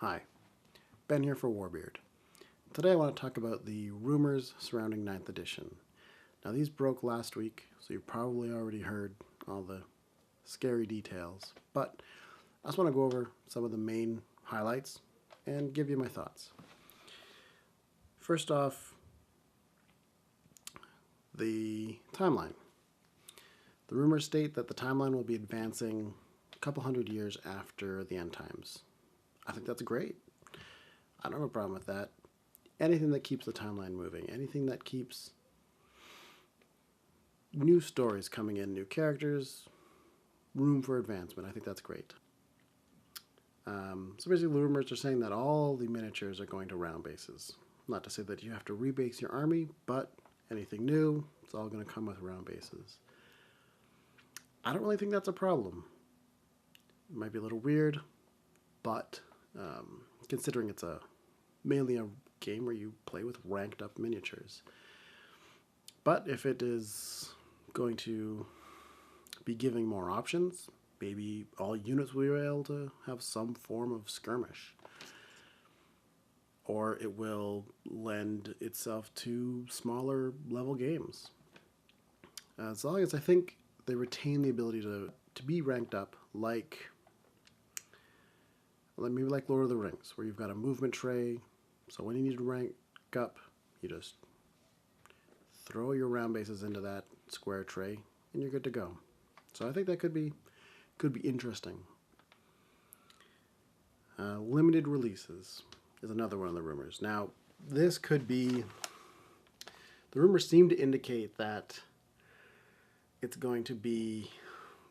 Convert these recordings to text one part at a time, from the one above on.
Hi, Ben here for Warbeard. Today I want to talk about the rumors surrounding Ninth Edition. Now these broke last week, so you probably already heard all the scary details, but I just want to go over some of the main highlights and give you my thoughts. First off, the timeline. The rumors state that the timeline will be advancing a couple hundred years after the end times. I think that's great. I don't have a problem with that. Anything that keeps the timeline moving, anything that keeps new stories coming in, new characters, room for advancement, I think that's great. So basically, the rumors are saying that all the miniatures are going to round bases. Not to say that you have to rebase your army, but anything new, it's all going to come with round bases. I don't really think that's a problem. It might be a little weird, but considering it's mainly a game where you play with ranked up miniatures. But if it is going to be giving more options, maybe all units will be able to have some form of skirmish. Or it will lend itself to smaller level games. As long as I think they retain the ability to be ranked up like maybe like Lord of the Rings, where you've got a movement tray. So when you need to rank up, you just throw your round bases into that square tray, and you're good to go. So I think that could be interesting. Limited releases is another one of the rumors. Now, this could be. The rumors seem to indicate that it's going to be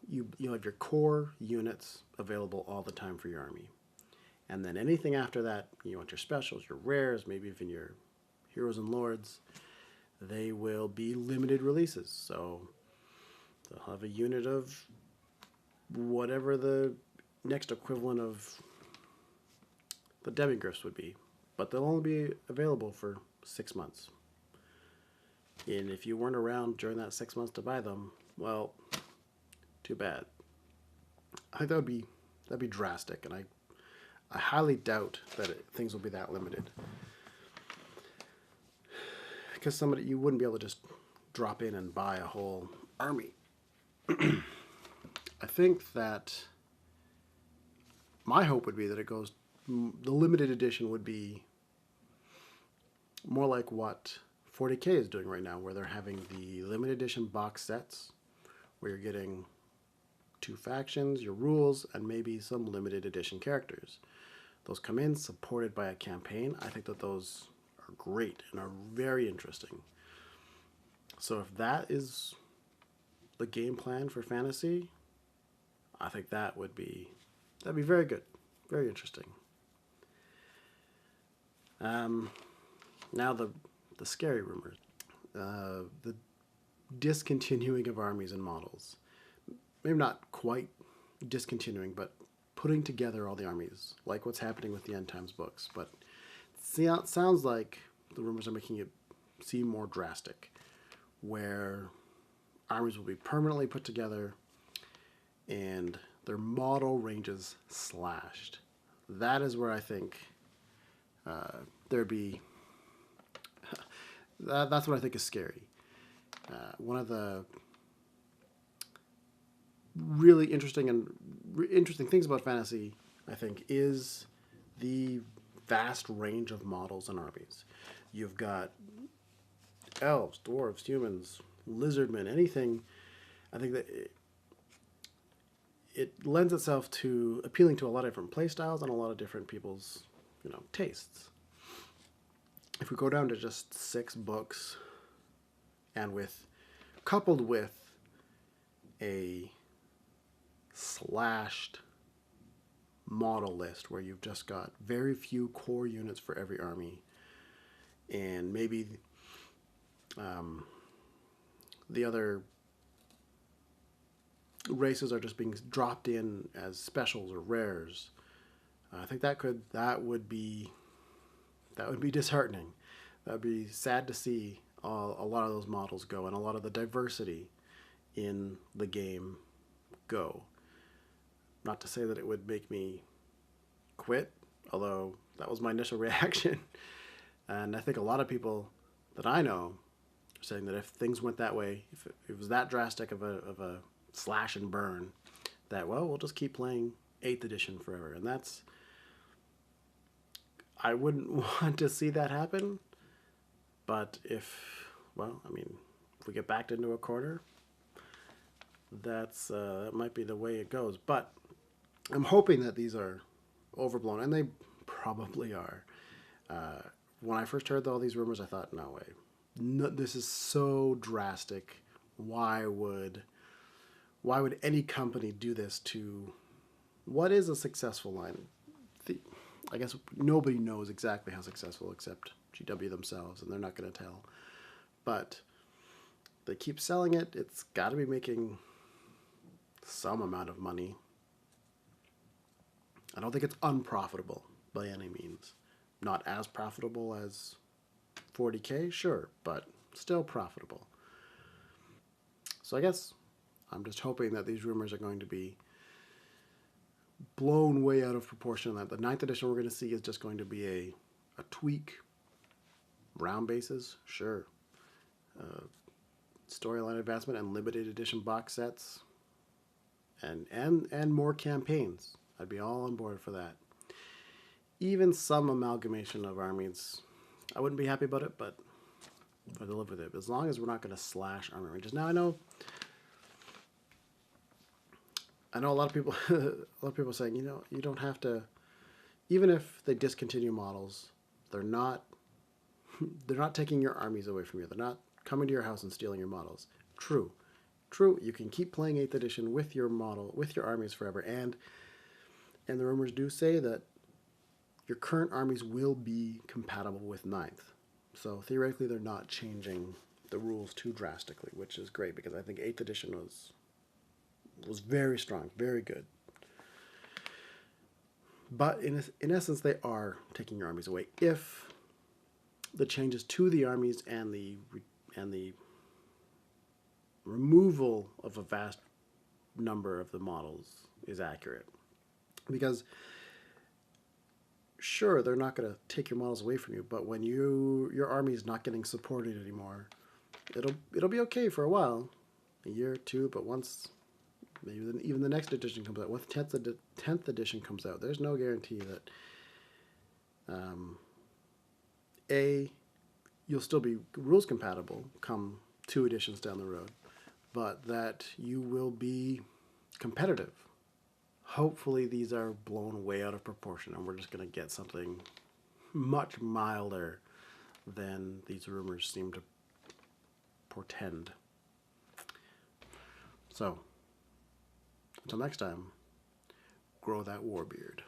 you have your core units available all the time for your army. And then anything after that, you want your specials, your rares, maybe even your heroes and lords, they will be limited releases. So they'll have a unit of whatever the next equivalent of the demigryphs would be. But they'll only be available for 6 months. And if you weren't around during that 6 months to buy them, well, too bad. I think that'd be drastic, and I highly doubt that things will be that limited. Because you wouldn't be able to just drop in and buy a whole army. I think that my hope would be that the limited edition would be more like what 40K is doing right now, where they're having the limited edition box sets, where you're getting 2 factions, your rules, and maybe some limited edition characters. Those come in supported by a campaign. I think that those are great and are very interesting. So if that is the game plan for fantasy, I think that'd be very good, very interesting. Now the scary rumors, the discontinuing of armies and models. Maybe not quite discontinuing, but putting together all the armies, like what's happening with the End Times books. But it sounds like the rumors are making it seem more drastic, where armies will be permanently put together and their model ranges slashed. That is where I think there'd be. That's what I think is scary. One of the really interesting things about fantasy, I think, is the vast range of models and armies. You've got elves, dwarves, humans, lizardmen, anything. I think that it lends itself to appealing to a lot of different play styles and a lot of different people's, tastes. If we go down to just 6 books, and coupled with a slashed model list where you've just got very few core units for every army, and maybe the other races are just being dropped in as specials or rares. I think that would be disheartening. That would be sad to see a lot of those models go and a lot of the diversity in the game go. Not to say that it would make me quit although that was my initial reaction. And I think a lot of people that I know are saying that if things went that way, if it was that drastic of a slash and burn, that, well, we'll just keep playing 8th edition forever. And that's, I wouldn't want to see that happen. But if, well, I mean, if we get backed into a corner, that might be the way it goes. But I'm hoping that these are overblown, and they probably are. Uh, when I first heard all these rumors, I thought, no way, no, this is so drastic. Why would any company do this to what is a successful line? I guess nobody knows exactly how successful except GW themselves, and they're not going to tell. But they keep selling it. It's got to be making some amount of money. I don't think it's unprofitable by any means. Not as profitable as 40K, sure, but still profitable. So I guess I'm just hoping that these rumors are going to be blown way out of proportion. That the 9th edition we're going to see is just going to be a tweak. Round bases, sure. Storyline advancement and limited edition box sets, and more campaigns. I'd be all on board for that. Even some amalgamation of armies, I wouldn't be happy about it, but I'd live with it. As long as we're not going to slash army ranges. Now I know a lot of people, are saying, you don't have to. Even if they discontinue models, they're not taking your armies away from you. They're not coming to your house and stealing your models. True. You can keep playing 8th edition with your armies forever, and the rumors do say that your current armies will be compatible with 9th. So theoretically, they're not changing the rules too drastically, which is great because I think 8th edition was very strong, very good. But in essence, they are taking your armies away if the changes to the armies and the removal of a vast number of the models is accurate. Because sure, they're not going to take your models away from you, but when your army is not getting supported anymore, it'll be okay for a while, a year or two. But once maybe even the next edition comes out, once 10th edition comes out, there's no guarantee that you'll still be rules compatible come 2 editions down the road, but that you will be competitive. Hopefully these are blown way out of proportion and we're just going to get something much milder than these rumors seem to portend. So, until next time, grow that war beard.